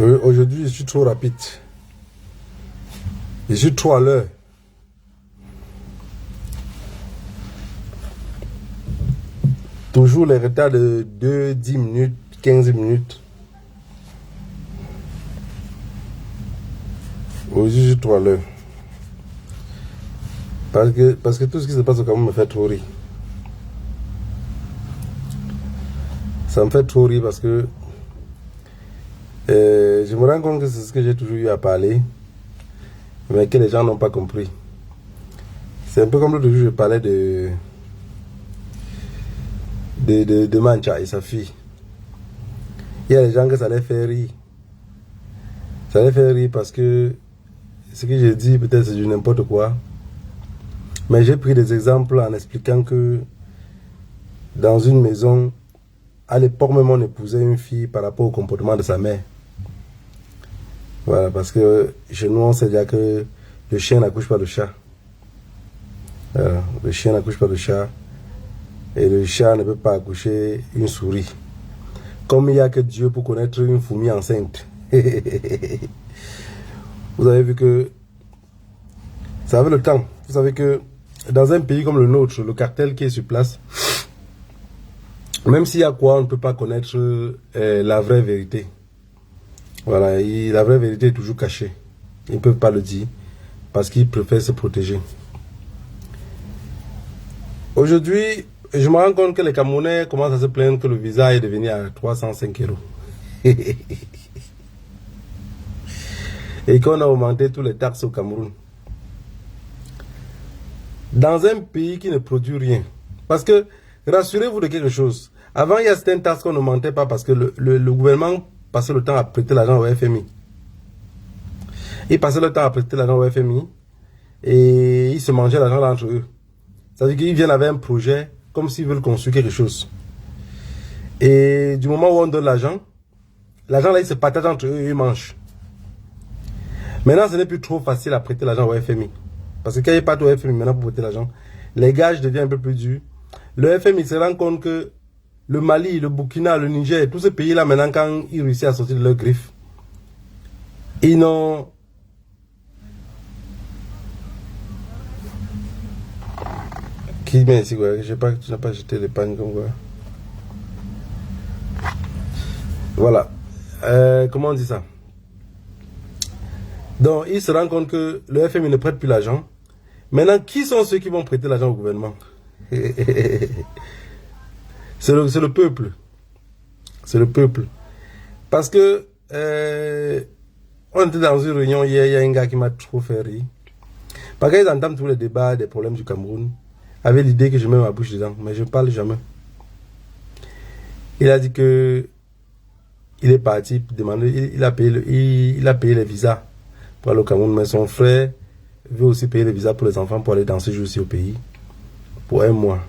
Aujourd'hui, je suis trop rapide. Je suis trop à l'heure. Toujours les retards de 2, 10 minutes, 15 minutes. Aujourd'hui, je suis trop à l'heure. Parce que tout ce qui se passe au Cameroun me fait trop rire. Ça me fait trop rire parce que je me rends compte que c'est ce que j'ai toujours eu à parler, mais que les gens n'ont pas compris. C'est un peu comme l'autre jour, je parlais de Mancha et sa fille. Il y a des gens que ça les fait rire. Ça les fait rire parce que ce que j'ai dit, peut-être c'est du n'importe quoi. Mais j'ai pris des exemples en expliquant que dans une maison, à l'époque même on épousait une fille par rapport au comportement de sa mère. Voilà, parce que chez nous on sait déjà que le chien n'accouche pas de chat. Voilà, le chien n'accouche pas de chat. Et le chat ne peut pas accoucher une souris. Comme il n'y a que Dieu pour connaître une fourmi enceinte. Vous avez vu que ça avait le temps. Vous savez que dans un pays comme le nôtre, le cartel qui est sur place, même s'il y a quoi, on ne peut pas connaître la vraie vérité. Voilà, la vraie vérité est toujours cachée. Ils ne peuvent pas le dire parce qu'ils préfèrent se protéger. Aujourd'hui, je me rends compte que les Camerounais commencent à se plaindre que le visa est devenu à 305 euros. Et qu'on a augmenté tous les taxes au Cameroun. Dans un pays qui ne produit rien. Parce que, rassurez-vous de quelque chose. Avant, il y a certaines taxes qu'on n'augmentait pas parce que le gouvernement passait le temps à prêter l'argent au FMI. Ils passaient le temps à prêter l'argent au FMI et ils se mangeaient l'argent entre eux. C'est-à-dire qu'ils viennent avec un projet comme s'ils veulent construire quelque chose. Et du moment où on donne l'argent là, il se partage entre eux et ils mangent. Maintenant, ce n'est plus trop facile à prêter l'argent au FMI. Parce que quand il part au FMI maintenant pour prêter l'argent, les gages deviennent un peu plus durs. Le FMI se rend compte que le Mali, le Burkina, le Niger, tous ces pays-là, maintenant, quand ils réussissent à sortir de leur griffe, ils n'ont... Qui vient ici, quoi? Je sais pas, tu n'as pas jeté l'épargne comme quoi. Voilà. Comment on dit ça? Donc, ils se rendent compte que le FMI ne prête plus l'argent. Maintenant, qui sont ceux qui vont prêter l'argent au gouvernement? C'est le peuple. C'est le peuple. Parce que on était dans une réunion hier, il y a un gars qui m'a trop fait rire. Parce qu'ils entendent tous les débats des problèmes du Cameroun, avec l'idée que je mets ma bouche dedans, mais je ne parle jamais. Il a dit que il est parti demander, il a payé les visas pour aller au Cameroun, mais son frère veut aussi payer les visas pour les enfants pour aller dans ce jour-ci au pays pour un mois.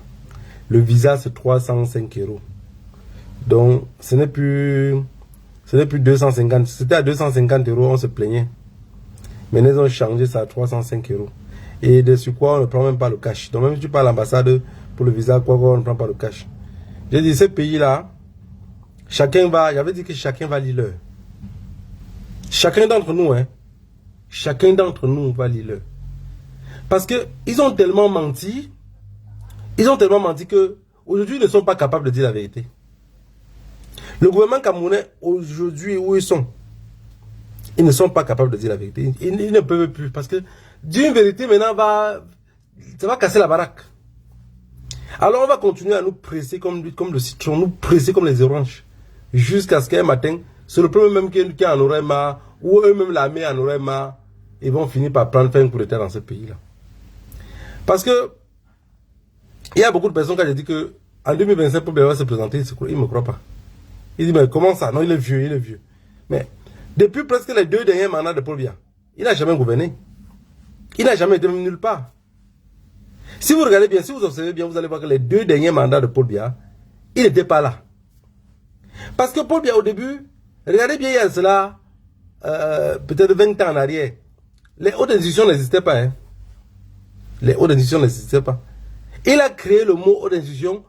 Le visa c'est 305 euros. Donc ce n'est plus 250. C'était à 250 euros, on se plaignait. Mais ils ont changé ça à 305 euros. Et dessus quoi, on ne prend même pas le cash. Donc même si tu pars à l'ambassade pour le visa, on ne prend pas le cash. J'ai dit, ce pays-là, j'avais dit que chacun va lire l'heure. Chacun d'entre nous, hein. Chacun d'entre nous va lire l'heure. Parce que ils ont tellement menti. Ils ont tellement menti que aujourd'hui ils ne sont pas capables de dire la vérité. Le gouvernement camerounais, aujourd'hui, où ils sont, ils ne sont pas capables de dire la vérité. Ils ne peuvent plus. Parce que dire une vérité maintenant ça va casser la baraque. Alors on va continuer à nous presser comme le citron, nous presser comme les oranges. Jusqu'à ce qu'un matin, c'est le premier même qui en aurait marre, ou eux-mêmes l'armée en aurait marre, ils vont finir par prendre fin coup d'état dans ce pays-là. Parce que il y a beaucoup de personnes qui ont dit que en 2025, Paul Biya va se présenter, ils ne me croient pas. Ils disent, mais comment ça? Non, il est vieux, il est vieux. Mais depuis presque les 2 derniers mandats de Paul Biya, il n'a jamais gouverné. Il n'a jamais été même nulle part. Si vous regardez bien, si vous observez bien, vous allez voir que les 2 derniers mandats de Paul Biya, il n'était pas là. Parce que Paul Biya, au début, regardez bien, il y a cela, peut-être 20 ans en arrière, les hautes institutions n'existaient pas. Hein. Les hautes institutions n'existaient pas. Il a créé le mot haute institution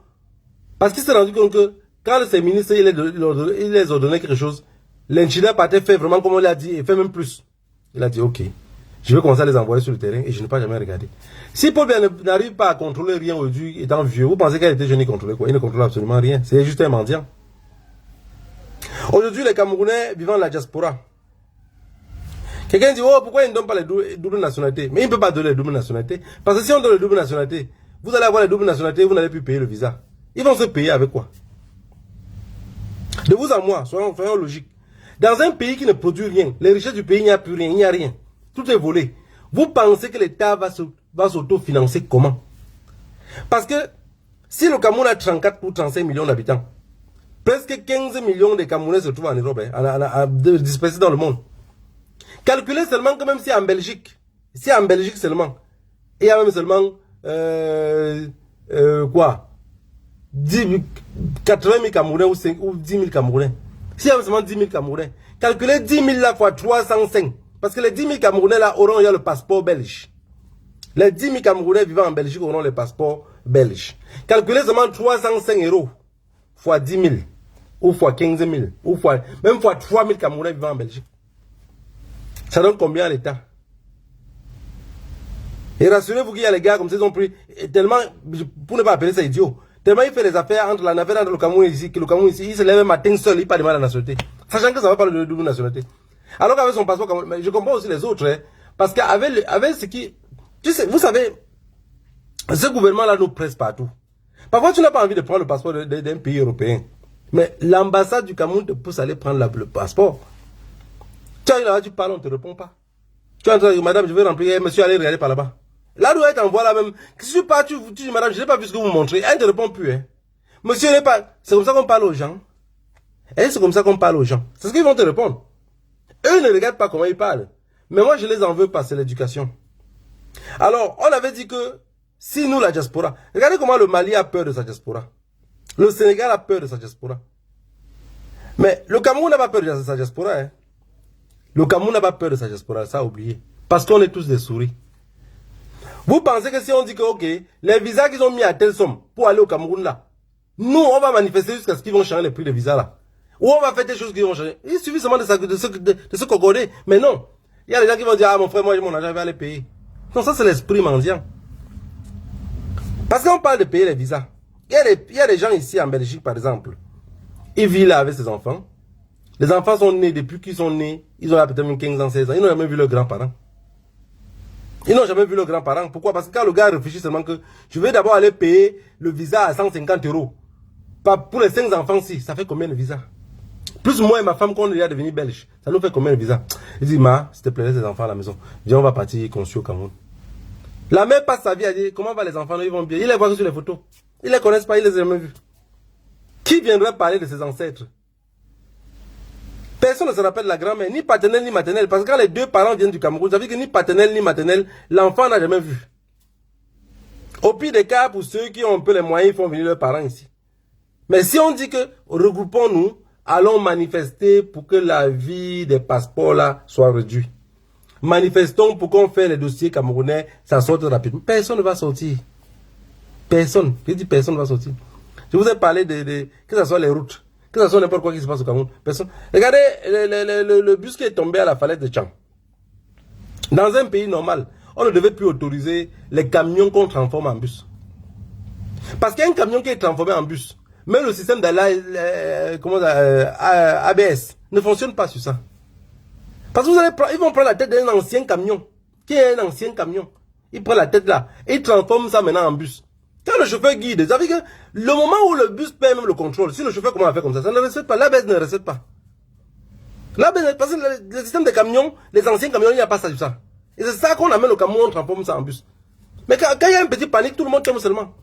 parce qu'il s'est rendu compte que quand ses ministres, il les ordonnait quelque chose, L'ingénieur partait faire vraiment comme on l'a dit, et fait même plus. Il a dit, ok, je vais commencer à les envoyer sur le terrain et je n'ai pas jamais regardé. Si Paul Biya n'arrive pas à contrôler rien aujourd'hui, étant vieux, vous pensez qu'elle était jeune, il contrôlait quoi? Il ne contrôle absolument rien. C'est juste un mendiant. Aujourd'hui, les Camerounais vivant de la diaspora. Quelqu'un dit, oh, pourquoi ils ne donnent pas les doubles nationalités? Mais ils ne peuvent pas donner les doubles nationalités. Parce que si on donne les doubles nationalités, vous allez avoir les doubles nationalités, vous n'allez plus payer le visa. Ils vont se payer avec quoi? De vous à moi, soyons logiques. Dans un pays qui ne produit rien, les richesses du pays, il n'y a plus rien, il n'y a rien. Tout est volé. Vous pensez que l'État va s'autofinancer comment? Parce que si le Cameroun a 34 ou 35 millions d'habitants, presque 15 millions de Camerounais se trouvent en Europe, dispersés dans le monde. Calculez seulement que même si en Belgique seulement, il y a même seulement, 80 000 Camerounais ou 10 000 Camerounais. S'il y a seulement 10 000 Camerounais, calculez 10 000 là fois 305. Parce que les 10 000 Camerounais là auront le passeport belge. Les 10 000 Camerounais vivant en Belgique auront le passeport belge. Calculez seulement 305 € fois 10 000 ou fois 15 000 ou même fois 3 000 Camerounais vivant en Belgique. Ça donne combien à l'État? Et rassurez-vous qu'il y a les gars comme ça, ils ont pris tellement, pour ne pas appeler ça idiot, tellement il fait les affaires entre le Cameroun ici, que le Cameroun ici, il se lève un matin seul, il parle de la nationalité. Sachant que ça va pas de double nationalité. Alors qu'avec son passeport Cameroun, mais je comprends aussi les autres, hein, parce qu'avec ce qui, tu sais, vous savez, ce gouvernement-là nous presse partout. Parfois, tu n'as pas envie de prendre le passeport d'un pays européen. Mais l'ambassade du Cameroun te pousse à aller prendre le passeport. Tu arrives là-bas, tu parles, on ne te répond pas. Tu as dit, madame, je vais remplir, monsieur, allez regarder par là-bas. Là où elle t'envoie là même, si tu pars, tu dis, madame, je n'ai pas vu ce que vous montrez. Elle ne te répond plus. Hein. Monsieur, n'est pas. C'est comme ça qu'on parle aux gens. Et c'est comme ça qu'on parle aux gens. C'est ce qu'ils vont te répondre. Eux ne regardent pas comment ils parlent. Mais moi, je les en veux pas, c'est l'éducation. Alors, on avait dit que si nous, la diaspora, regardez comment le Mali a peur de sa diaspora. Le Sénégal a peur de sa diaspora. Mais le Cameroun n'a pas peur de sa diaspora. Hein. Le Cameroun n'a pas peur de sa diaspora, ça a oublié. Parce qu'on est tous des souris. Vous pensez que si on dit que, ok, les visas qu'ils ont mis à telle somme pour aller au Cameroun là, nous, on va manifester jusqu'à ce qu'ils vont changer les prix des visas là. Ou on va faire des choses qui vont changer. Il suffit seulement de se concorder. Mais non. Il y a des gens qui vont dire, ah mon frère, moi j'ai mon argent, je vais aller payer. Non, ça c'est l'esprit mendiant. Parce qu'on parle de payer les visas. Il y a des gens ici en Belgique, par exemple. Ils vivent là avec ses enfants. Les enfants sont nés, depuis qu'ils sont nés, ils ont peut-être 15 ans, 16 ans. Ils n'ont jamais vu leurs grands-parents. Ils n'ont jamais vu leurs grands-parents. Pourquoi? Parce que quand le gars réfléchit seulement que je vais d'abord aller payer le visa à 150 €. Pour les 5 enfants-ci, ça fait combien de visa? Plus moi et ma femme, quand on est déjà devenu belge, ça nous fait combien de visa? Il dit, ma, s'il te plaît, laisse les enfants à la maison. Viens, on va partir construire au Cameroun. La mère passe sa vie à dire, comment va les enfants? Ils vont bien. Ils les voient sur les photos. Ils les connaissent pas, ils les ont jamais vus. Qui viendrait parler de ses ancêtres? Personne ne se rappelle de la grand-mère, ni paternelle ni maternelle. Parce que quand les deux parents viennent du Cameroun, ça veut dire que ni paternelle ni maternelle, l'enfant n'a jamais vu. Au pire des cas, pour ceux qui ont un peu les moyens, ils font venir leurs parents ici. Mais si on dit que regroupons-nous, allons manifester pour que la vie des passeports là soit réduite. Manifestons pour qu'on fasse les dossiers camerounais, ça sorte rapidement. Personne ne va sortir. Personne. Je dis personne ne va sortir. Je vous ai parlé que ce soit les routes, que ce soit n'importe quoi qui se passe au Cameroun. Personne. Regardez le bus qui est tombé à la falaise de Tchang. Dans un pays normal, on ne devait plus autoriser les camions qu'on transforme en bus. Parce qu'il y a un camion qui est transformé en bus. Même le système d'ABS ne fonctionne pas sur ça. Parce que ils vont prendre la tête d'un ancien camion, qui est un ancien camion. Ils prennent la tête là, et ils transforment ça maintenant en bus. Quand le chauffeur guide, ça veut dire que le moment où le bus perd même le contrôle, si le chauffeur commence à faire comme ça ne respecte pas, l'ABS ne respecte pas. L'ABS, parce que le système des camions, les anciens camions, il n'y a pas ça sur ça. Et c'est ça qu'on amène au camion, on transforme ça en bus. Mais quand il y a une petite panique, tout le monde tombe seulement.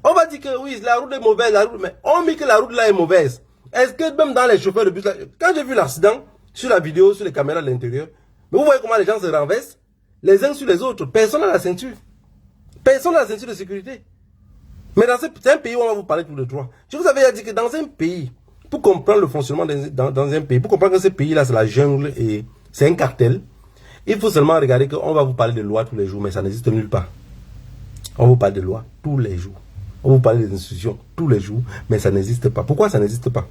On va dire que oui, la route est mauvaise, mais on dit que la route là est mauvaise. Est-ce que même dans les chauffeurs de bus là, quand j'ai vu l'accident, sur la vidéo, sur les caméras de l'intérieur, mais vous voyez comment les gens se renversent, les uns sur les autres, personne n'a la ceinture. Personne n'a la ceinture de sécurité. Mais c'est un pays où on va vous parler tous les droits. Je vous avais dit que dans un pays, pour comprendre le fonctionnement dans un pays, pour comprendre que ce pays là c'est la jungle et c'est un cartel, il faut seulement regarder qu'on va vous parler de lois tous les jours, mais ça n'existe nulle part. On vous parle de lois tous les jours. On vous parle des institutions tous les jours, mais ça n'existe pas. Pourquoi ça n'existe pas?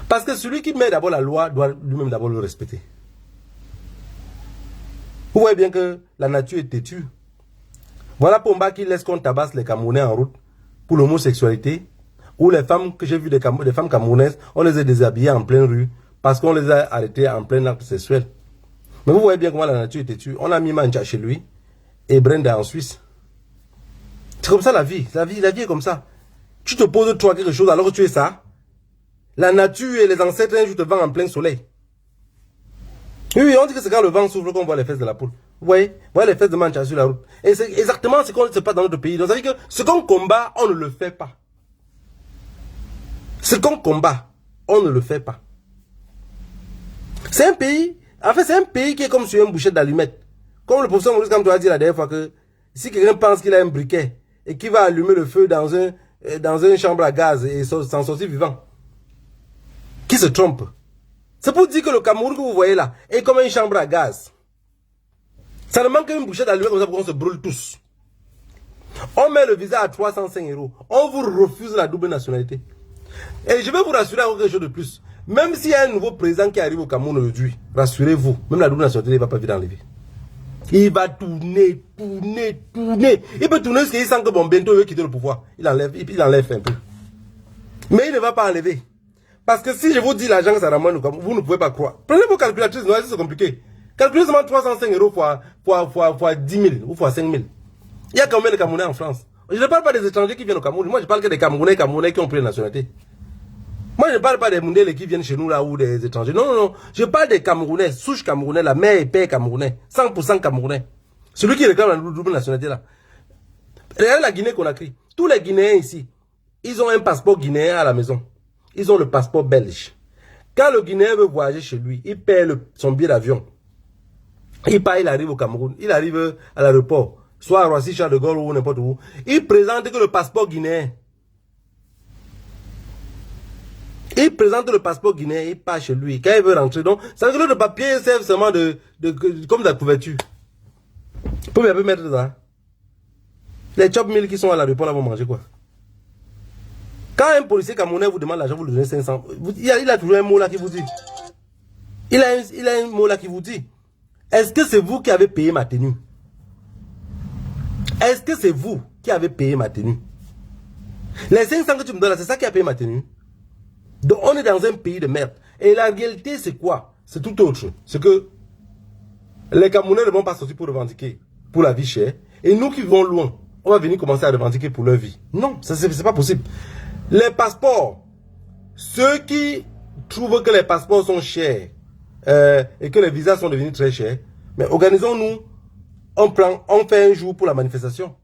Parce que celui qui met d'abord la loi doit lui-même d'abord le respecter. Vous voyez bien que la nature est têtue. Voilà Pomba qui laisse qu'on tabasse les Camerounais en route pour l'homosexualité. Ou les femmes que j'ai vues, des femmes camerounaises, on les a déshabillées en pleine rue parce qu'on les a arrêtées en plein acte sexuel. Mais vous voyez bien comment la nature est têtue. On a mis Mancha chez lui et Brenda en Suisse. C'est comme ça la vie. La vie est comme ça. Tu te poses toi quelque chose alors que tu es ça. La nature et les ancêtres un jour te vendent en plein soleil. Oui, on dit que c'est quand le vent souffle qu'on voit les fesses de la poule. Vous voyez les fesses de Mancha sur la route. Et c'est exactement ce qu'on se passe dans notre pays. Donc ça veut dire que ce qu'on combat, on ne le fait pas. Ce qu'on combat, on ne le fait pas. C'est un pays, en fait c'est un pays qui est comme sur une bouchette d'allumettes. Comme le professeur Maurice Kamto a dit la dernière fois que si quelqu'un pense qu'il a un briquet et qu'il va allumer le feu dans une chambre à gaz et s'en sortir vivant, qui se trompe. C'est pour dire que le Cameroun que vous voyez là est comme une chambre à gaz. Ça ne manque qu'une bouchette d'allumettes comme ça pour qu'on se brûle tous. On met le visa à 305 €. On vous refuse la double nationalité. Et je vais vous rassurer encore quelque chose de plus. Même s'il y a un nouveau président qui arrive au Cameroun aujourd'hui, rassurez-vous, même la double nationalité ne va pas vite enlever. Il va tourner. Il peut tourner jusqu'à il sent que bon, bientôt il veut quitter le pouvoir. Il enlève un peu. Mais il ne va pas enlever. Parce que si je vous dis l'argent que ça ramène au Cameroun, vous ne pouvez pas croire. Prenez vos calculatrices, non, c'est compliqué. Calculez seulement 305 € fois 10 000 ou fois 5 000. Il y a combien de Camerounais en France? Je ne parle pas des étrangers qui viennent au Cameroun. Moi, je parle que des Camerounais qui ont pris la nationalité. Moi, je ne parle pas des Mundélés qui viennent chez nous là ou des étrangers. Non. Je parle des Camerounais, souche Camerounais, la mère et père Camerounais. 100% Camerounais. Celui qui réclame la double nationalité là. Regardez la Guinée-Conakry. Tous les Guinéens ici, ils ont un passeport guinéen à la maison. Ils ont le passeport belge. Quand le Guinéen veut voyager chez lui, il paie son billet d'avion. Il part, il arrive au Cameroun. Il arrive à l'aéroport. Soit à Roissy, Charles de Gaulle ou n'importe où. Il présente que le passeport guinéen. Il présente le passeport guinéen, il part chez lui. Quand il veut rentrer, donc, ça veut dire que le papier sert seulement comme de la couverture. Pour me mettre dedans. Les chop milk qui sont à l'aéroport là vont manger quoi? Quand un policier camerounais vous demande l'argent, vous lui donnez 500. Il a toujours un mot là qui vous dit. Il a un mot là qui vous dit. Est-ce que c'est vous qui avez payé ma tenue? Est-ce que c'est vous qui avez payé ma tenue? Les 500 que tu me donnes là, c'est ça qui a payé ma tenue? Donc on est dans un pays de merde. Et la réalité c'est quoi? C'est tout autre. C'est que les Camerounais ne vont pas sortir pour revendiquer pour la vie chère. Et nous qui vivons loin, on va venir commencer à revendiquer pour leur vie. Non, c'est pas possible. Les passeports, ceux qui trouvent que les passeports sont chers et que les visas sont devenus très chers, mais organisons-nous, on fait un jour pour la manifestation.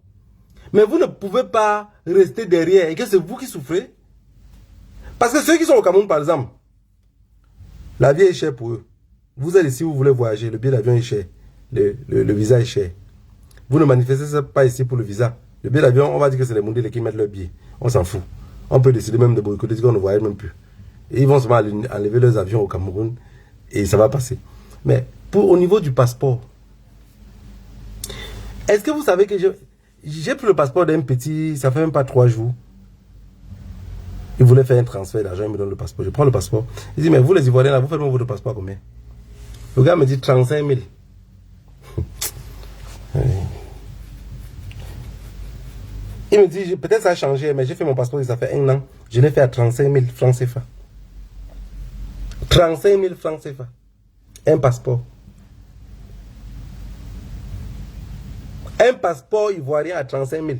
Mais vous ne pouvez pas rester derrière et que c'est vous qui souffrez. Parce que ceux qui sont au Cameroun, par exemple, la vie est chère pour eux. Vous êtes ici, vous voulez voyager, le billet d'avion est cher, le visa est cher. Vous ne manifestez pas ici pour le visa. Le billet d'avion, on va dire que c'est les Mundélés qui mettent leur billet. On s'en fout. On peut décider même de boycotter, qu'on ne voyage même plus. Et ils vont seulement enlever leurs avions au Cameroun et ça va passer. Mais au niveau du passeport, est-ce que vous savez que j'ai pris le passeport d'un petit, ça fait même pas 3 jours. Il voulait faire un transfert d'argent, il me donne le passeport. Je prends le passeport. Il dit, mais vous les Ivoiriens là, vous faites votre passeport à combien? Le gars me dit 35 000. Il me dit, peut-être ça a changé, mais j'ai fait mon passeport, ça fait 1 an. Je l'ai fait à 35 000 francs CFA. 35 000 francs CFA. Un passeport. Un passeport ivoirien à 35 000.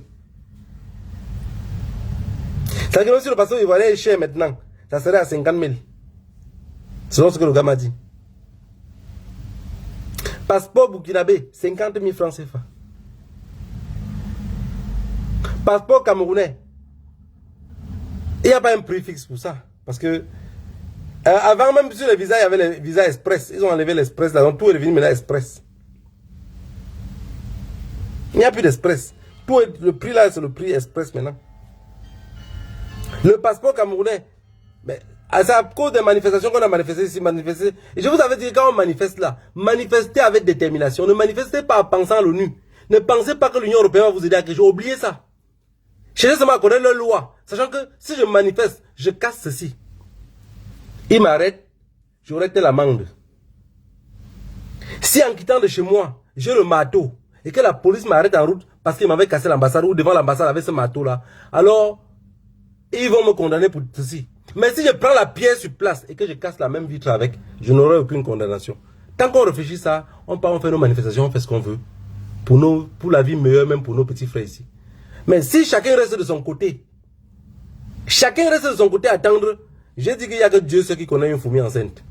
Ça veut dire que si le passeport ivoirien est cher maintenant, ça serait à 50 000. Selon ce que le gars m'a dit. Passeport burkinabé, 50 000 francs CFA. Passeport camerounais. Il n'y a pas un prix fixe pour ça. Parce que avant même sur les visas, il y avait les visas express. Ils ont enlevé l'express là. Donc tout est devenu maintenant express. Il n'y a plus d'express. Le prix là, c'est le prix express maintenant. Le passeport camerounais, mais c'est à cause des manifestations qu'on a manifesté ici, manifesté. Et je vous avais dit, quand on manifeste là, manifestez avec détermination. Ne manifestez pas en pensant à l'ONU. Ne pensez pas que l'Union européenne va vous aider à quelque chose. Oubliez ça. Cherchez seulement à connaître leurs lois. Sachant que si je manifeste, je casse ceci. Il m'arrête, j'aurais telle amende. Si en quittant de chez moi, j'ai le marteau, et que la police m'arrête en route parce qu'il m'avait cassé l'ambassade ou devant l'ambassade avec ce marteau-là, alors ils vont me condamner pour ceci. Mais si je prends la pierre sur place et que je casse la même vitre avec, je n'aurai aucune condamnation. Tant qu'on réfléchit ça, on part, on fait nos manifestations, on fait ce qu'on veut. Pour la vie meilleure, même pour nos petits frères ici. Mais si chacun reste de son côté, à attendre, j'ai dit qu'il n'y a que Dieu seul qui connaît une fourmi enceinte.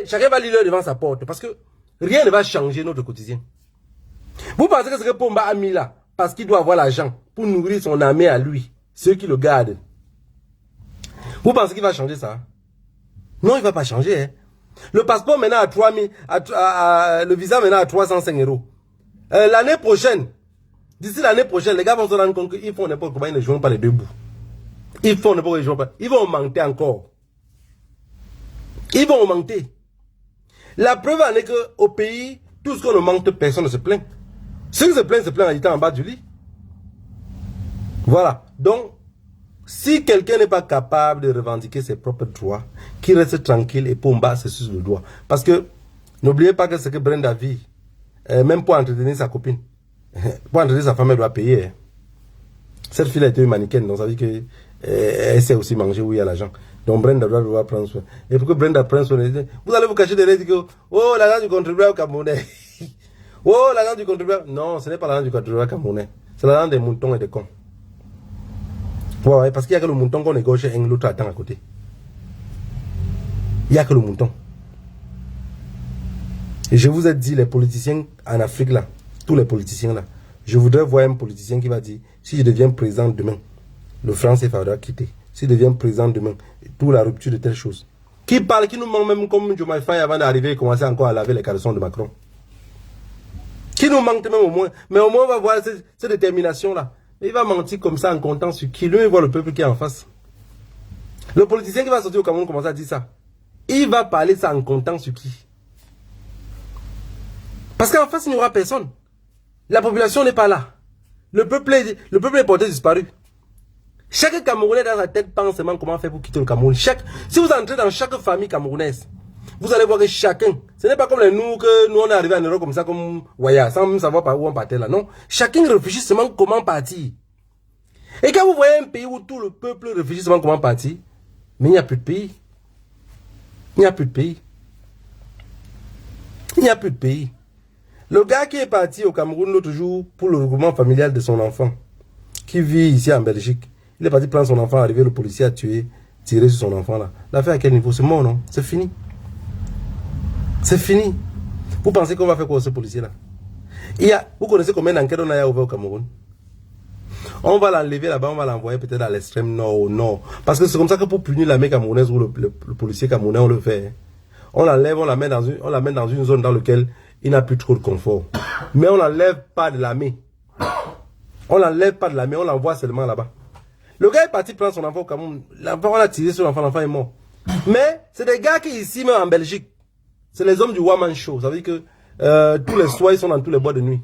Chacun va lire devant sa porte parce que rien ne va changer notre quotidien. Vous pensez que ce que Pomba a mis là, parce qu'il doit avoir l'argent pour nourrir son armée à lui, ceux qui le gardent. Vous pensez qu'il va changer ça? Non, il ne va pas changer. Hein. Le passeport maintenant à 3 000, le visa maintenant à 305 €. L'année prochaine, d'ici l'année prochaine, les gars vont se rendre compte qu'ils font n'importe comment, ils ne jouent pas les deux bouts. Ils font n'importe quoi, ils vont augmenter encore. Ils vont augmenter. La preuve en est qu'au pays, tout ce qu'on augmente, personne ne se plaint. Ceux qui se plaignent en étant en bas du lit. Voilà. Donc, si quelqu'un n'est pas capable de revendiquer ses propres droits, qu'il reste tranquille et Pomba se suce le doigt. Parce que, n'oubliez pas que ce que Brenda vit, même pour entretenir sa copine, pour entretenir sa femme, elle doit payer. Hein. Cette fille a été une mannequin, donc ça veut dire qu'elle sait aussi manger où il y a l'argent. Donc Brenda doit devoir prendre soin. Et pour que Brenda prenne soin, vous allez vous cacher derrière et dire que, oh, l'argent du contribuable camerounais. Oh, l'argent du contribuable. Non, ce n'est pas l'argent du contribuable camerounais. C'est l'argent des moutons et des cons. Ouais, parce qu'il n'y a que le mouton qu'on égorge et l'autre attend à côté. Il n'y a que le mouton. Et je vous ai dit, les politiciens en Afrique là, tous les politiciens là, je voudrais voir un politicien qui va dire, si je deviens président demain, le franc CFA doit quitter. Si je deviens président demain, toute la rupture de telle chose. Qui parle, qui nous manque même comme Diomaye Faye avant d'arriver et commencer encore à laver les caleçons de Macron. Qui nous manque même au moins. Mais au moins on va voir cette détermination là. Il va mentir comme ça en comptant sur qui. Lui, il voit le peuple qui est en face. Le politicien qui va sortir au Cameroun commence à dire ça. Il va parler ça en comptant sur qui. Parce qu'en face, il n'y aura personne. La population n'est pas là. Le peuple est porté disparu. Chaque Camerounais dans sa tête pense seulement comment faire pour quitter le Cameroun. Si vous entrez dans chaque famille camerounaise, vous allez voir que chacun, ce n'est pas comme nous que nous on est arrivé en Europe comme ça, comme Waya, sans même savoir par où on partait là. Non, chacun réfléchit seulement comment partir. Et quand vous voyez un pays où tout le peuple réfléchit seulement comment partir, mais il n'y a plus de pays. Il n'y a plus de pays. Il n'y a plus de pays. Le gars qui est parti au Cameroun l'autre jour pour le regroupement familial de son enfant, qui vit ici en Belgique, il est parti prendre son enfant, arrivé, le policier a tué, tiré sur son enfant là. L'affaire à quel niveau? C'est mort, non? C'est fini. C'est fini. Vous pensez qu'on va faire quoi ce policier là? Vous connaissez combien d'enquêtes on a ouvert au Cameroun? On va l'enlever là-bas, on va l'envoyer peut-être à l'extrême nord ou nord. Parce que c'est comme ça que pour punir l'armée camerounaise ou le policier camerounais, on le fait. On l'enlève, on la met dans une zone dans laquelle il n'a plus trop de confort. Mais on l'enlève pas de l'armée. On l'enlève pas de l'armée, on l'envoie seulement là-bas. Le gars est parti prendre son enfant au Cameroun. L'enfant, on a tiré sur l'enfant, l'enfant est mort. Mais c'est des gars qui ici, même en Belgique, c'est les hommes du One Man Show. Ça veut dire que tous les soirs, ils sont dans tous les bois de nuit.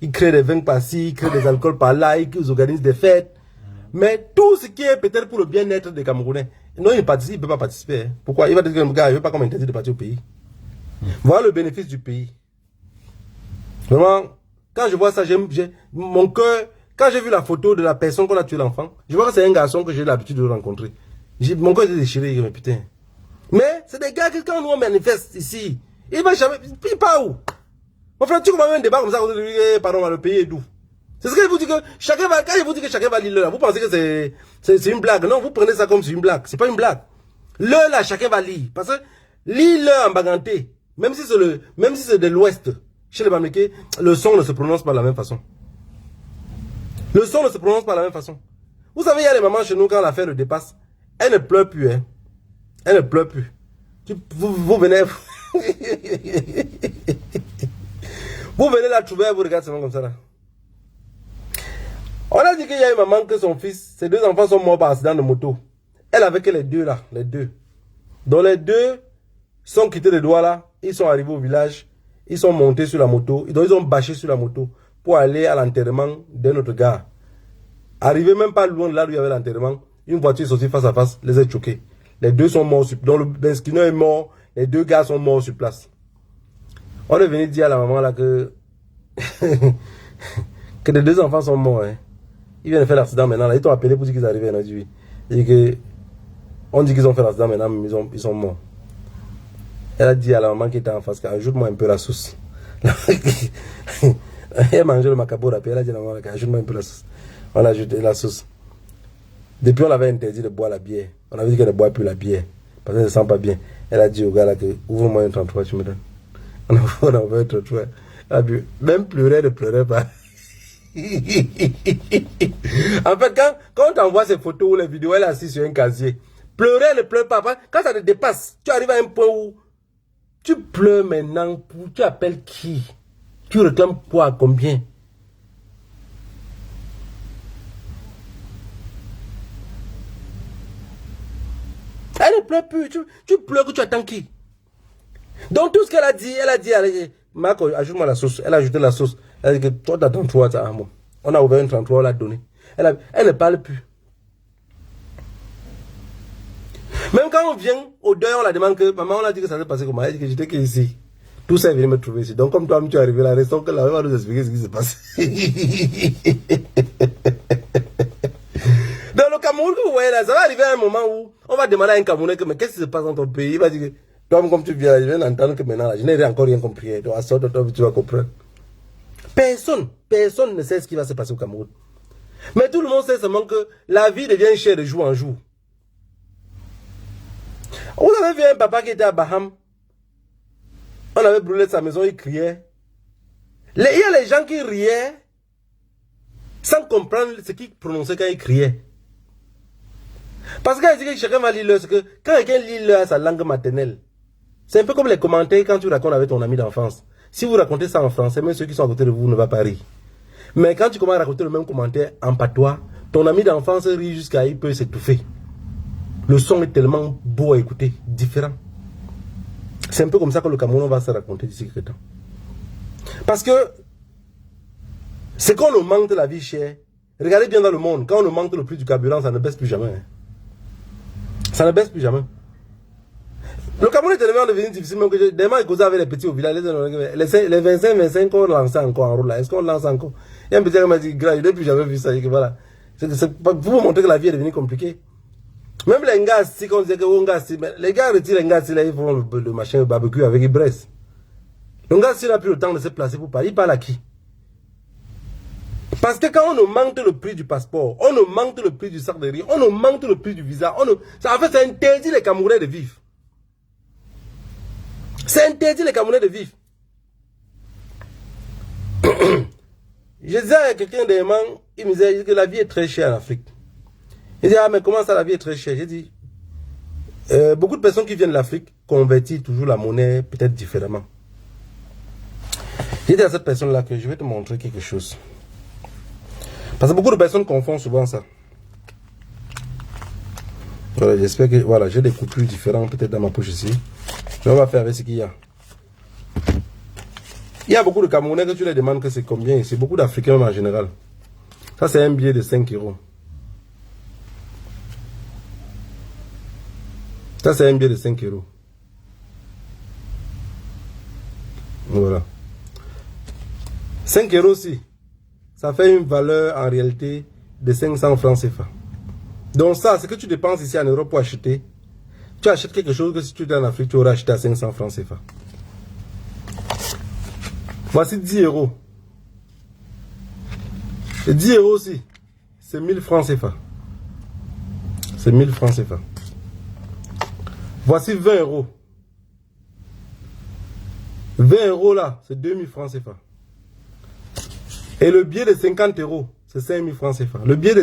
Ils créent des vins par-ci, ils créent des alcools par-là, ils organisent des fêtes. Mais tout ce qui est peut-être pour le bien-être des Camerounais, non, il ne peut pas participer. Hein. Pourquoi? Il va dire que le gars, il ne veut pas qu'on m'interdise de partir au pays. Voilà le bénéfice du pays. Vraiment, quand je vois ça, mon cœur, quand j'ai vu la photo de la personne qu'on a tué l'enfant, je vois que c'est un garçon que j'ai l'habitude de rencontrer. Mon cœur était déchiré, mais putain. Mais c'est des gars qui, quand nous manifeste ici, il va jamais, il part où? Mon frère, tu commences un débat comme ça, pardon, le pays est doux. C'est ce que je vous dis que chacun va, quand je vous dis que chacun va lire là, vous pensez que c'est une blague. Non, vous prenez ça comme c'est une blague. C'est pas une blague. Le là, chacun va lire. Parce que lire en baganté, même si c'est de l'ouest, chez les Bamlékés, le son ne se prononce pas de la même façon. Le son ne se prononce pas de la même façon. Vous savez, il y a des mamans chez nous, quand l'affaire le dépasse, elles ne pleurent plus, hein. Elles ne pleurent plus. Vous venez. Vous venez la trouver, vous regardez seulement comme ça là. On a dit qu'il y a une maman que son fils, ses deux enfants sont morts par accident de moto. Elle avait que les deux là, les deux. Donc les deux sont quittés de Douala, ils sont arrivés au village, ils sont montés sur la moto, donc ils ont bâché sur la moto pour aller à l'enterrement d'un autre gars. Arrivé même pas loin de là où il y avait l'enterrement, une voiture est sortie face à face, les a choqués. Les deux sont morts sur place. Donc le Benskino est mort. Les deux gars sont morts sur place. On est venu dire à la maman là que que les deux enfants sont morts. Hein. Ils viennent faire l'accident maintenant. Là. Ils t'ont appelé pour dire qu'ils arrivaient aujourd'hui. Et que on dit qu'ils ont fait l'accident maintenant, mais ils sont morts. Elle a dit à la maman qui était en face, ajoute-moi un peu la sauce. Elle mangeait le macabo, puis elle a dit à la maman, ajoute-moi un peu la sauce. On a ajouté la sauce. Depuis, on avait interdit de boire la bière. On avait dit qu'elle ne boit plus la bière. Parce qu'elle ne se sent pas bien. Elle a dit au gars là que ouvre-moi un 33, tu me donnes. On a ouvert un 33. Elle a bu. Même pleurer, ne pleurait pas. En fait, quand on t'envoie ces photos ou les vidéos, elle est assise sur un casier. Pleurer, ne pleure pas. Quand ça te dépasse, tu arrives à un point où tu pleures maintenant. Tu appelles qui? Tu réclames quoi? Combien? Elle ne pleure plus. Tu pleures que tu attends qui? Donc tout ce qu'elle a dit, Marco, ajoute-moi la sauce. Elle a ajouté la sauce. Elle a dit que toi, t'as 33, ça, bon. On a ouvert un 33, on l'a donné. Elle ne parle plus. Même quand on vient au deuil, on la demande que, maman, on a dit que ça s'est passé comment? Elle dit que j'étais ici. Tout ça est venu me trouver ici. Donc comme toi, tu es arrivé là, restons que là, on va nous expliquer ce qui s'est passé. Dans le Cameroun, vous voyez là, ça va arriver à un moment où on va demander à un Camerounais que, mais qu'est-ce qui se passe dans ton pays? Il va dire que, toi, comme tu viens, je viens d'entendre que maintenant, là, je n'ai encore rien compris. Donc, à ça, tu vas comprendre. Personne ne sait ce qui va se passer au Cameroun. Mais tout le monde sait seulement que la vie devient chère de jour en jour. Vous avez vu un papa qui était à Baham. On avait brûlé sa maison, il criait. Il y a les gens qui riaient sans comprendre ce qu'il prononçait quand il criait. Parce que quand chacun va lire, c'est que quand quelqu'un lit sa langue maternelle, c'est un peu comme les commentaires quand tu racontes avec ton ami d'enfance. Si vous racontez ça en français, même ceux qui sont à côté de vous ne vont pas rire. Mais quand tu commences à raconter le même commentaire en patois, ton ami d'enfance rit jusqu'à il peut s'étouffer. Le son est tellement beau à écouter, différent. C'est un peu comme ça que le Cameroun va se raconter d'ici quelques temps. Parce que c'est qu'on nous manque de la vie chère. Regardez bien dans le monde, quand on nous manque le prix du carburant, ça ne baisse plus jamais. Hein. Ça ne baisse plus jamais. Le Cameroun est tellement devenu difficile, même que des gens qui causaient avec les petits au village, les 25 qu'on lance encore en route là, est-ce qu'on lance encore? Il y a un petit qui m'a dit, je n'ai plus jamais vu ça. Que voilà. C'est pour vous montrer que la vie est devenue compliquée. Même les gars, si on disait que les gars retirent les gars, là, ils font le machin, le barbecue avec Ibresse. Le gars, s'il n'a plus le temps de se placer pour parler, il parle à qui? Parce que quand on nous manque le prix du passeport, on nous manque le prix du sac de riz, on nous manque le prix du visa, en fait, ça interdit les Camerounais de vivre. C'est interdit les Camerounais de vivre. Je disais à quelqu'un des man, il me disait que la vie est très chère en Afrique. Il dit, ah mais comment ça la vie est très chère? J'ai dit, beaucoup de personnes qui viennent de l'Afrique convertissent toujours la monnaie peut-être différemment. J'ai dit à cette personne-là que je vais te montrer quelque chose. Parce que beaucoup de personnes confondent souvent ça. Voilà, j'espère que, voilà, j'ai des coupures différentes peut-être dans ma poche ici. Mais on va faire avec ce qu'il y a. Il y a beaucoup de Camerounais que tu les demandes que c'est combien. C'est beaucoup d'Africains en général. Ça c'est un billet de 5 euros. Ça c'est un billet de 5 euros. Voilà. 5 euros aussi. Ça fait une valeur en réalité de 500 francs CFA. Donc ça, ce que tu dépenses ici en Europe pour acheter, tu achètes quelque chose que si tu es en Afrique, tu aurais acheté à 500 francs CFA. Voici 10 euros. Et 10 euros aussi, c'est 1000 francs CFA. C'est 1000 francs CFA. Voici 20 euros. 20 euros là, c'est 2000 francs CFA. Et le billet de 50 euros, c'est 5000 francs CFA. Le billet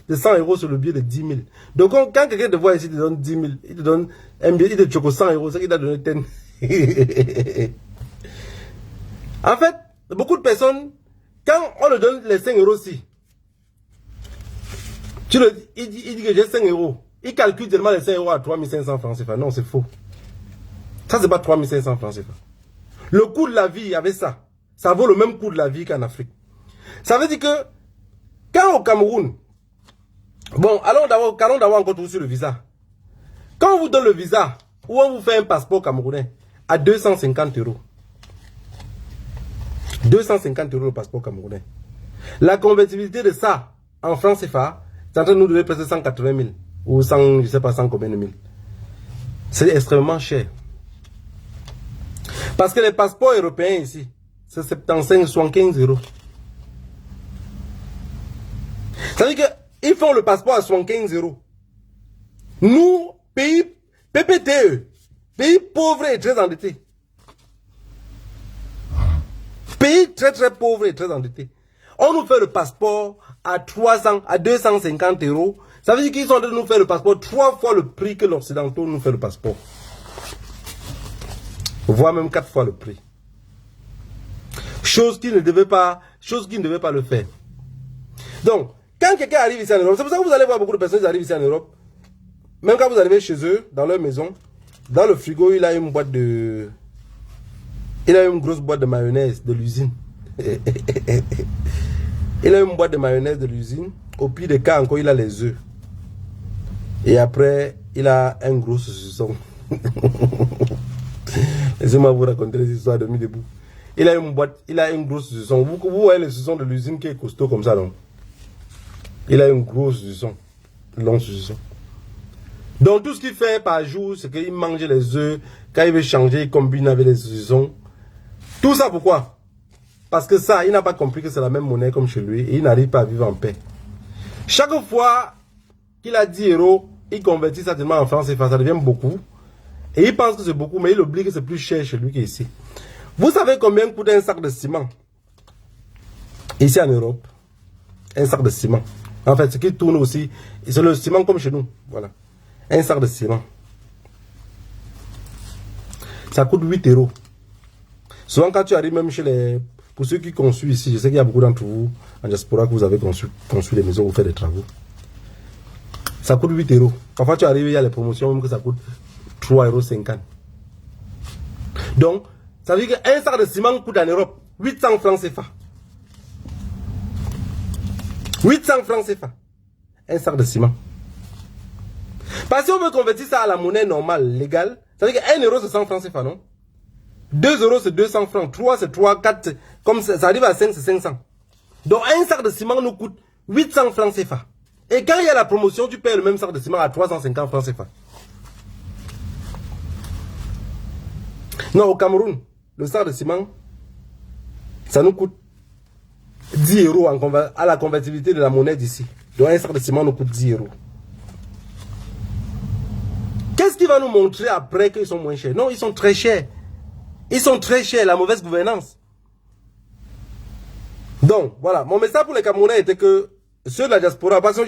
de 100 euros, c'est le billet de 10 000. Donc quand quelqu'un te voit ici, il te donne 10 000, il te donne un billet, il te choque 100 euros, c'est qu'il t'a donné 10. En fait, beaucoup de personnes, quand on leur donne les 5 euros aussi, il dit que j'ai 5 euros. Il calcule tellement les 5 euros à 3500 francs CFA. Non, c'est faux. Ça, c'est pas 3500 francs CFA. Le coût de la vie avec ça, ça vaut le même coût de la vie qu'en Afrique. Ça veut dire que, quand au Cameroun, bon, allons d'abord encore sur le visa. Quand on vous donne le visa, ou on vous fait un passeport camerounais à 250 euros. 250 euros le passeport camerounais. La convertibilité de ça en francs CFA, c'est en train de nous donner presque 180 000. Ou 100, je sais pas 100 combien de mille. C'est extrêmement cher. Parce que les passeports européens ici, c'est 75, 75 euros. Ça veut dire qu'ils font le passeport à 75 euros. Nous, pays PPTE, pays pauvre et très endetté. Pays très très pauvre et très endetté. On nous fait le passeport à 300, à 250 euros. Ça veut dire qu'ils sont en train de nous faire le passeport 3 fois le prix que l'Occidental nous fait le passeport. Voire même 4 fois le prix. Chose qui ne devait pas le faire. Donc, quand quelqu'un arrive ici en Europe, c'est pour ça que vous allez voir beaucoup de personnes qui arrivent ici en Europe. Même quand vous arrivez chez eux, dans leur maison, dans le frigo, il a une boîte de... Il a une grosse boîte de mayonnaise de l'usine. Il a une boîte de mayonnaise de l'usine. Au pire des cas, encore, il a les œufs. Et après, il a un gros saucisson. Laissez-moi vous raconter les histoires de mis debout. Il a une boîte, il a une grosse saucisson. Vous voyez le saucisson de l'usine qui est costaud comme ça, non? Il a une grosse saucisson. Long saucisson. Donc tout ce qu'il fait par jour, c'est qu'il mange les œufs. Quand il veut changer, il combine avec les saucissons. Tout ça pourquoi? Parce que ça, il n'a pas compris que c'est la même monnaie comme chez lui. Et il n'arrive pas à vivre en paix. Chaque fois qu'il a 10 euros, il convertit ça tellement en francs CFA, ça devient beaucoup. Et il pense que c'est beaucoup, mais il oublie que c'est plus cher chez lui qu'ici. Vous savez combien coûte un sac de ciment? Ici en Europe. Un sac de ciment. En fait, ce qui tourne aussi, c'est le ciment comme chez nous. Voilà. Un sac de ciment. Ça coûte 8 euros. Souvent, quand tu arrives même chez les... Pour ceux qui construisent ici, je sais qu'il y a beaucoup d'entre vous en diaspora que vous avez construit des maisons, vous faites des travaux. Ça coûte 8 euros. Parfois, tu arrives, il y a les promotions même que ça coûte 3,50 euros. Donc, ça veut dire qu'un sac de ciment coûte en Europe 800 francs CFA. 800 francs CFA. Un sac de ciment. Parce que si on veut convertir ça à la monnaie normale, légale, ça veut dire que 1 euro c'est 100 francs CFA, non? 2 euros c'est 200 francs, 3 c'est 3, 4, comme ça arrive à 5 c'est 500. Donc un sac de ciment nous coûte 800 francs CFA. Et quand il y a la promotion, tu payes le même sac de ciment à 350 francs CFA. Non, au Cameroun, le sac de ciment, ça nous coûte 10 euros à la convertibilité de la monnaie d'ici. Donc un sac de ciment nous coûte 10 euros. Qu'est-ce qui va nous montrer après qu'ils sont moins chers? Non, ils sont très chers. Ils sont très chers, la mauvaise gouvernance. Donc, voilà, mon message pour les Camerounais était que ceux de la diaspora, parce que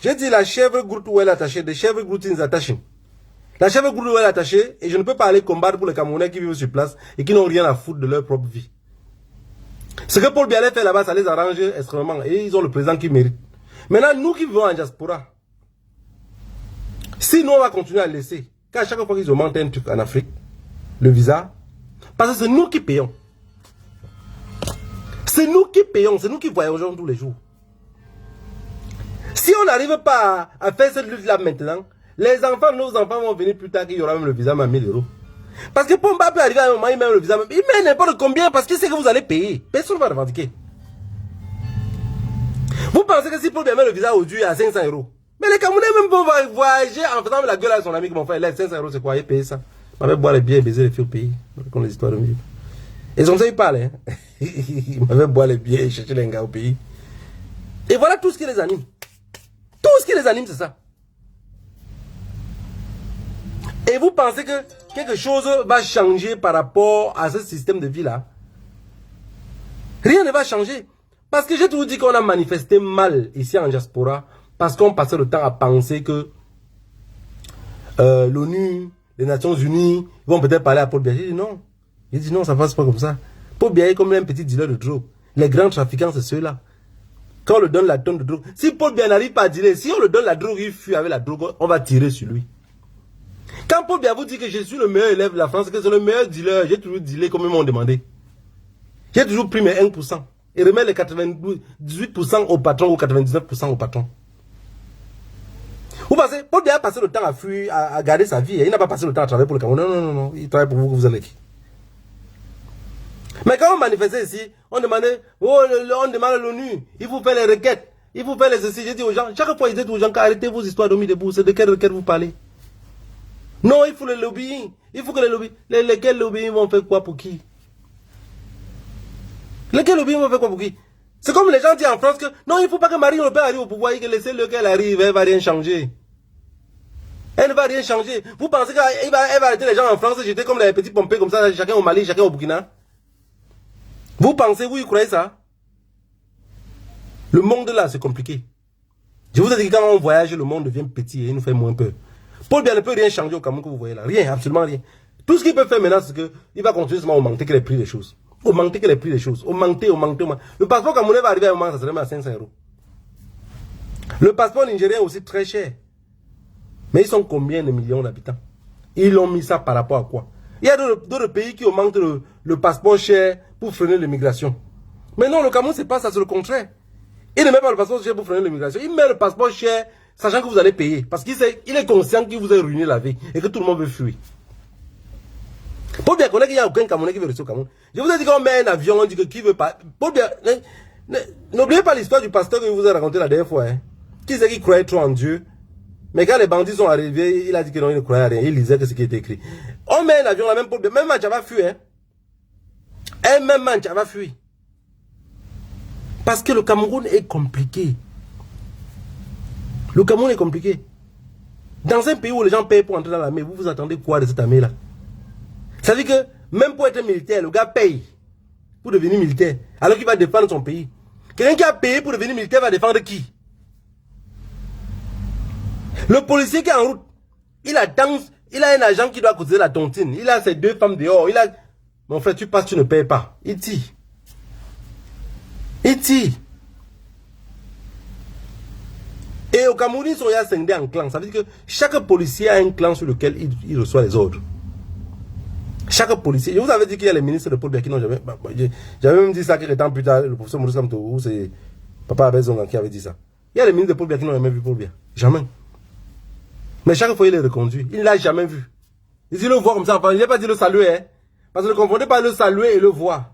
j'ai dit la chèvre groute où elle est attachée, des chèvres groutines attachées. La chèvre groute où elle est attachée, et je ne peux pas aller combattre pour les Camerounais qui vivent sur place et qui n'ont rien à foutre de leur propre vie. Ce que Paul Biya fait là-bas, ça les arrange extrêmement, et ils ont le président qui mérite. Maintenant, nous qui vivons en diaspora, si nous on va continuer à laisser, car chaque fois qu'ils augmentent un truc en Afrique, le visa, parce que c'est nous qui payons. C'est nous qui payons, c'est nous qui voyageons tous les jours. Si on n'arrive pas à faire cette lutte-là maintenant, les enfants, nos enfants vont venir plus tard qu'il y aura même le visa à 1000 euros. Parce que Pomba peut arriver à un moment, il met le visa, il met n'importe combien parce qu'il sait que vous allez payer. Personne ne va revendiquer. Vous pensez que si Paul Biya met le visa aujourd'hui à 500 euros, mais les Camerounais même vont voyager en faisant la gueule à son ami qui m'ont fait, là, 500 euros c'est quoi, il paye ça. Il m'avait boire les biens et baiser les filles au pays. Comme les histoires de vie. Et comme ça, il parle. Hein. Il m'avait boire les biens et chercher les gars au pays. Et voilà tout ce qui les anime. Tout ce qui les anime, c'est ça. Et vous pensez que quelque chose va changer par rapport à ce système de vie-là? Rien ne va changer. Parce que j'ai toujours dit qu'on a manifesté mal ici en diaspora. Parce qu'on passait le temps à penser que l'ONU, les Nations Unies vont peut-être parler à Paul Biya. J'ai dit non. Il dit non, ça ne passe pas comme ça. Paul Biya est comme un petit dealer de drogue. Les grands trafiquants, c'est ceux-là. Quand on le donne la tonne de drogue, si Paul Biya n'arrive pas à dealer, si on le donne la drogue, il fuit avec la drogue, on va tirer sur lui. Quand Paul Biya vous dit que je suis le meilleur élève de la France, que c'est le meilleur dealer, j'ai toujours dealé comme ils m'ont demandé. J'ai toujours pris mes 1% et remet les 98% au patron ou 99% au patron. Vous pensez, Paul Biya a passé le temps à fuir, à garder sa vie. Il n'a pas passé le temps à travailler pour le Cameroun. Non. Il travaille pour vous que vous allez qui. Mais quand on manifestait ici, on demandait, on demande à l'ONU, il faut faire les requêtes, il faut faire les ceci. J'ai dit aux gens, chaque fois ils disent aux gens, arrêtez vos histoires d'homme debout, c'est de quelle requête vous parlez? Non, il faut le lobbying. Il faut que les lobbying. Lesquels lobbying vont faire quoi pour qui? Lesquels lobbying vont faire quoi pour qui? C'est comme les gens disent en France que non, il ne faut pas que Marine Le Pen arrive au pouvoir et que laissez-le qu'elle arrive, elle ne va rien changer. Elle ne va rien changer. Vous pensez qu'elle va arrêter les gens en France et jeter comme les petits pompés comme ça, chacun au Mali, chacun au Burkina? Vous pensez, vous y croyez ça? Le monde là, c'est compliqué. Je vous ai dit que quand on voyage, le monde devient petit et il nous fait moins peur. Paul Biya ne peut rien changer au Cameroun que vous voyez là. Rien, absolument rien. Tout ce qu'il peut faire maintenant, c'est qu'il va continuer seulement à augmenter les prix des choses. Augmenter les prix des choses. Augmenter. Le passeport camerounais va arriver à un moment, ça serait même à 500 €. Le passeport nigérien est aussi très cher. Mais ils sont combien de millions d'habitants? Ils ont mis ça par rapport à quoi? Il y a d'autres pays qui augmentent le passeport cher pour freiner l'immigration. Mais non, le Cameroun, c'est pas ça, c'est le contraire. Il ne met pas le passeport cher pour freiner l'immigration. Il met le passeport cher, sachant que vous allez payer. Parce qu'il est conscient qu'il vous a ruiné la vie et que tout le monde veut fuir. Pour bien connaître qu'il n'y a aucun Camerounais qui veut rester au Cameroun. Je vous ai dit qu'on met un avion, on dit que qui veut pas. Pour bien. N'oubliez pas l'histoire du pasteur que je vous ai raconté la dernière fois. Hein. Qui c'est qui croyait trop en Dieu? Mais quand les bandits sont arrivés, il a dit que non, il ne croyait à rien. Il lisait que ce qui était écrit. On met un avion, la même pour bien. Même Mancha va fuir. Hein. Même Mancha va fuir. Parce que le Cameroun est compliqué. Le Cameroun est compliqué. Dans un pays où les gens payent pour entrer dans l'armée, vous attendez quoi de cette armée-là? Ça veut dire que même pour être militaire, le gars paye pour devenir militaire, alors qu'il va défendre son pays. Quelqu'un qui a payé pour devenir militaire va défendre qui? Le policier qui est en route, il a un agent qui doit causer la tontine. Il a ses 2 femmes dehors. Mon frère, tu passes, tu ne payes pas. Il tire. Il tire. Et au Cameroun, ils sont scindés en clans. Ça veut dire que chaque policier a un clan sur lequel il reçoit les ordres. Chaque policier. Je vous avais dit qu'il y a les ministres de Paul Biya qui n'ont jamais. J'avais même dit ça quelques temps plus tard, le professeur Maurice Kamto, c'est Papa Abezonga qui avait dit ça. Il y a les ministres de Paul Biya qui n'ont jamais vu Paul Biya. Jamais. Mais chaque fois, il est reconduit. Il ne l'a jamais vu. Il dit le voir comme ça. Enfin, il n'a pas dit le saluer. Hein, parce que ne confondez pas le saluer et le voir.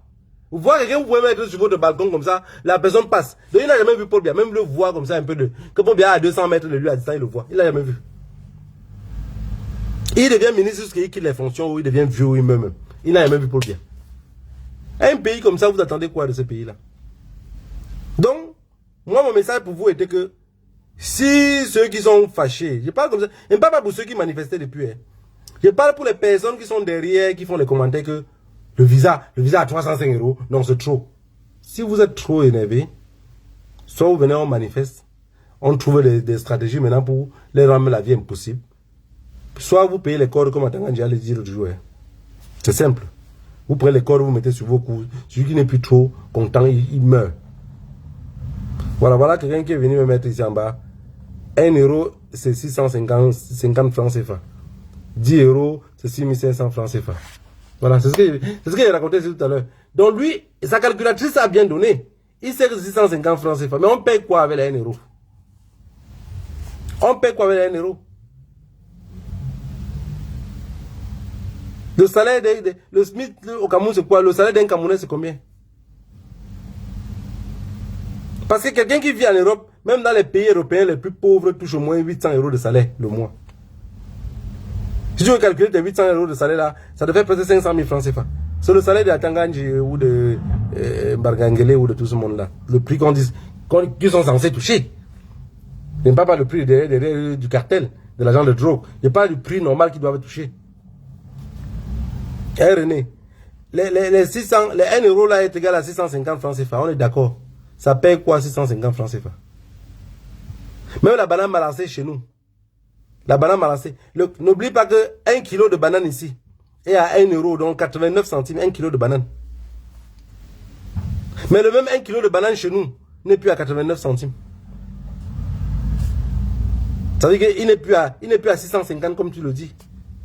Vous voyez quelqu'un, vous pouvez mettre sur votre balcon comme ça, la personne passe. Donc il n'a jamais vu Paul Biya. Même le voir comme ça un peu de. Que Paul Biya à 200 mètres de lui à distance, il le voit. Il n'a jamais vu. Il devient ministre jusqu'à quitte les fonctions, ou il devient vieux, ou il meurt même. Il n'a jamais vu Paul Biya. Un pays comme ça, vous attendez quoi de ce pays-là? Donc, moi, mon message pour vous était que si ceux qui sont fâchés, je parle comme ça, je ne parle pas pour ceux qui manifestaient depuis. Hein. Je parle pour les personnes qui sont derrière, qui font les commentaires que le visa à 305 €, non, c'est trop. Si vous êtes trop énervé, soit vous venez, on manifeste, on trouve des stratégies maintenant pour les rendre la vie impossible. Soit vous payez les cordes comme Atanganji a dit l'autre jour. C'est simple. Vous prenez les cordes, vous mettez sur vos coups. Celui qui n'est plus trop content, il meurt. Voilà quelqu'un qui est venu me mettre ici en bas. 1 €, c'est 650 francs CFA. 10 €, c'est 6500 francs CFA. Voilà, c'est ce que j'ai raconté tout à l'heure. Donc lui, sa calculatrice a bien donné. Il sait que c'est 650 francs CFA. Mais on paye quoi avec les 1 €? On paye quoi avec les 1 €? Le salaire le SMIC au Cameroun, c'est quoi? Le salaire d'un Camerounais, c'est combien? Parce que quelqu'un qui vit en Europe, même dans les pays européens les plus pauvres, touche au moins 800 € de salaire le mois. Si tu veux calculer tes 800 € de salaire là, ça te fait presque 500 000 francs CFA. C'est le salaire de Atanganji ou de Bargangele ou de tout ce monde-là. Le prix qu'ils sont censés toucher. Je ne parle pas du prix du cartel, de l'agent de drogue. Je parle du prix normal qu'ils doivent toucher. Hey René, les 1 € là est égal à 650 francs CFA, on est d'accord. Ça paye quoi 650 francs CFA? Même la banane malancée chez nous. La banane malancée. N'oublie pas que 1 kg de banane ici est à 1 €, donc 89 centimes, 1 kg de banane. Mais le même 1 kg de banane chez nous n'est plus à 89 centimes. Ça veut dire qu'il n'est plus à 650 comme tu le dis.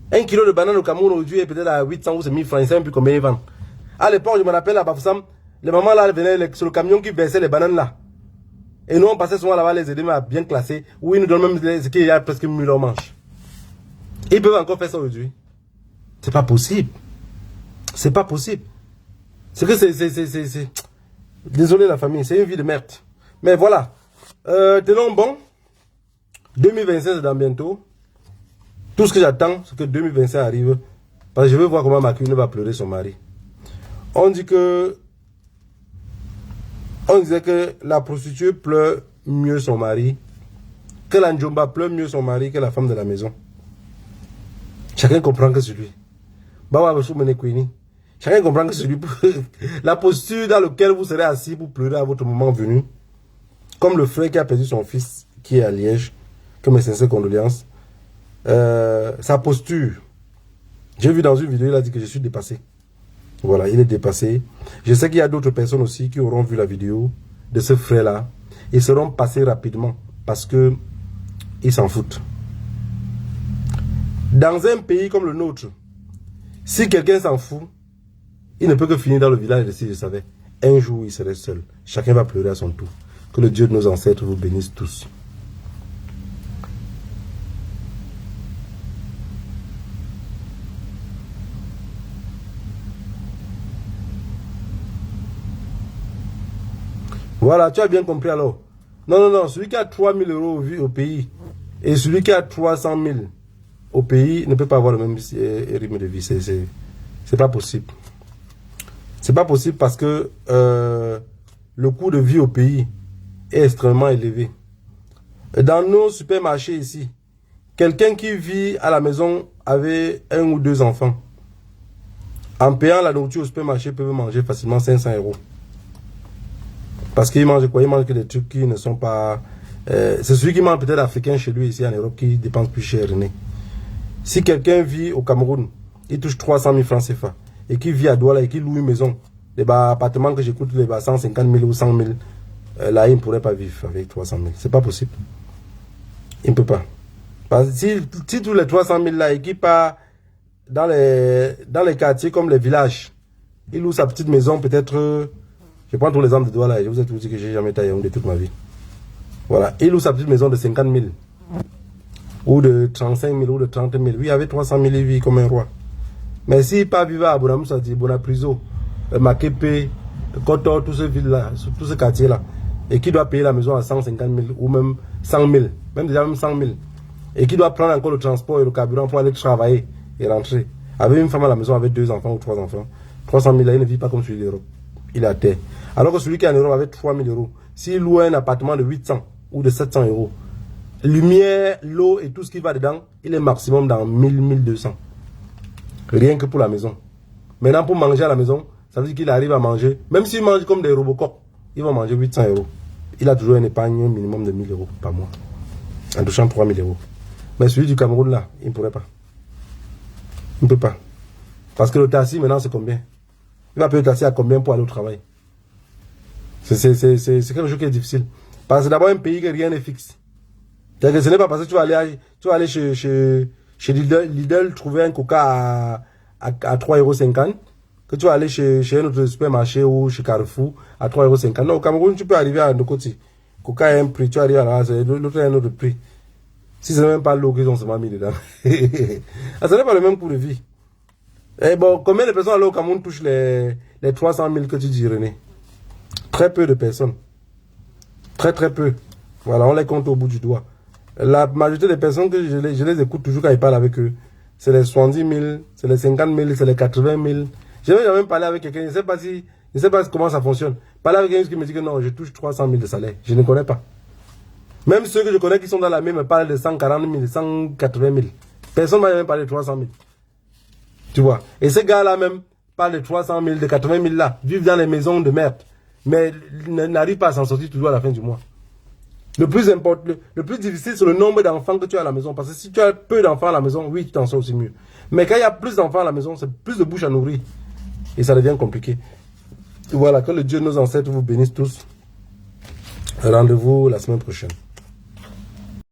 1 kg de banane au Cameroun aujourd'hui est peut-être à 800 ou 1000 francs. Il ne sait même plus combien ils vendent. À l'époque, je me rappelle à Bafoussam, les mamans là venaient sur le camion qui versaient les bananes là. Et nous, on passait souvent là-bas les aider à bien classer, où ils nous donnent même ce qu'il y a presque mille leur manche. Ils peuvent encore faire ça aujourd'hui. C'est pas possible. C'est pas possible. C'est que c'est... Désolé la famille, c'est une vie de merde. Mais voilà. Tenons bon. 2025 c'est dans bientôt. Tout ce que j'attends, c'est que 2025 arrive. Parce que je veux voir comment Macune va pleurer son mari. On disait que la prostituée pleure mieux son mari. Que la Njomba pleure mieux son mari que la femme de la maison. Chacun comprend que c'est lui. Chacun comprend que c'est lui. La posture dans laquelle vous serez assis pour pleurer à votre moment venu. Comme le frère qui a perdu son fils, qui est à Liège. Que mes sincères condoléances. Sa posture. J'ai vu dans une vidéo, il a dit que je suis dépassé. Voilà, il est dépassé. Je sais qu'il y a d'autres personnes aussi qui auront vu la vidéo de ce frère-là. Ils seront passés rapidement parce que ils s'en foutent. Dans un pays comme le nôtre, si quelqu'un s'en fout, il ne peut que finir dans le village de si je savais. Un jour, il serait seul. Chacun va pleurer à son tour. Que le Dieu de nos ancêtres vous bénisse tous. Voilà, tu as bien compris alors. Non, celui qui a 3 000 euros au pays et celui qui a 300 000 au pays ne peut pas avoir le même rythme de vie. C'est pas possible. C'est pas possible parce que le coût de vie au pays est extrêmement élevé. Dans nos supermarchés ici, quelqu'un qui vit à la maison avec 1 ou 2 enfants, en payant la nourriture au supermarché, peut manger facilement 500 euros. Parce qu'il mange quoi? Il mange que des trucs qui ne sont pas... c'est celui qui mange peut-être africain chez lui ici en Europe qui dépense plus cher. Si quelqu'un vit au Cameroun, il touche 300 000 francs CFA et qui vit à Douala et qui loue une maison, les appartements que j'écoute, les 150 000 ou 100 000, là il ne pourrait pas vivre avec 300 000. C'est pas possible. Il ne peut pas. Parce que si tous les 300 000 là, et qui part dans les quartiers comme les villages, il loue sa petite maison peut-être... Je prends tous les exemples de Douala, je vous ai tout dit que j'ai jamais taillé de toute ma vie. Voilà, il loue sa petite maison de 50 000, ou de 35 000, ou de 30 000. Oui, avec 300 000, il vit comme un roi. Mais s'il part vivre à Bonamoussati, Bonapriso, Makepe, Koto, tous ces villes-là, tous ces quartiers-là, et qui doit payer la maison à 150 000, ou même 100 000, même déjà même 100 000, et qui doit prendre encore le transport et le carburant pour aller travailler et rentrer, avec une femme à la maison avec 2 enfants ou 3 enfants, 300 000 là, il ne vit pas comme celui d'Europe. Il est à terre. Alors que celui qui est en Europe avec 3 000 euros, s'il loue un appartement de 800 ou de 700 euros, lumière, l'eau et tout ce qui va dedans, il est maximum dans 1000, 1200. Rien que pour la maison. Maintenant, pour manger à la maison, ça veut dire qu'il arrive à manger, même s'il mange comme des Robocop, il va manger 800 euros. Il a toujours une épargne minimum de 1000 euros par mois, en touchant 3 000 euros. Mais celui du Cameroun, là, il ne pourrait pas. Il ne peut pas. Parce que le taxi, maintenant, c'est combien? Il va payer le taxi à combien pour aller au travail? C'est quelque chose qui est difficile. Parce que c'est d'abord un pays que rien n'est fixe. C'est-à-dire que ce n'est pas parce que tu vas aller chez Lidl trouver un coca à 3,50 € que tu vas aller chez un autre supermarché ou chez Carrefour à 3,50 €. Non, au Cameroun, tu peux arriver à Ndokoti. Coca a un prix, tu arrives à là, l'autre a un autre prix. Si ce n'est même pas l'eau qu'ils ont seulement mis dedans. Ce n'est pas le même coût de vie. Et bon, combien de personnes alors au Cameroun touchent les 300 000 que tu dis, René? Très peu de personnes. Très peu. Voilà, on les compte au bout du doigt. La majorité des personnes que je les écoute toujours quand ils parlent avec eux, c'est les 70 000, c'est les 50 000, c'est les 80 000. Je n'ai jamais parlé avec quelqu'un, je ne sais pas comment ça fonctionne. Parler avec quelqu'un qui me dit que non, je touche 300 000 de salaire. Je ne connais pas. Même ceux que je connais qui sont dans la même me parlent de 140 000, 180 000. Personne ne m'a jamais parlé de 300 000. Tu vois. Et ces gars-là même parlent de 300 000, de 80 000 là, vivent dans les maisons de merde, mais n'arrivent pas à s'en sortir toujours à la fin du mois. Le plus important, le plus difficile, c'est le nombre d'enfants que tu as à la maison. Parce que si tu as peu d'enfants à la maison, oui, tu t'en sors aussi mieux. Mais quand il y a plus d'enfants à la maison, c'est plus de bouche à nourrir. Et ça devient compliqué. Voilà, que le Dieu de nos ancêtres vous bénisse tous. Rendez-vous la semaine prochaine.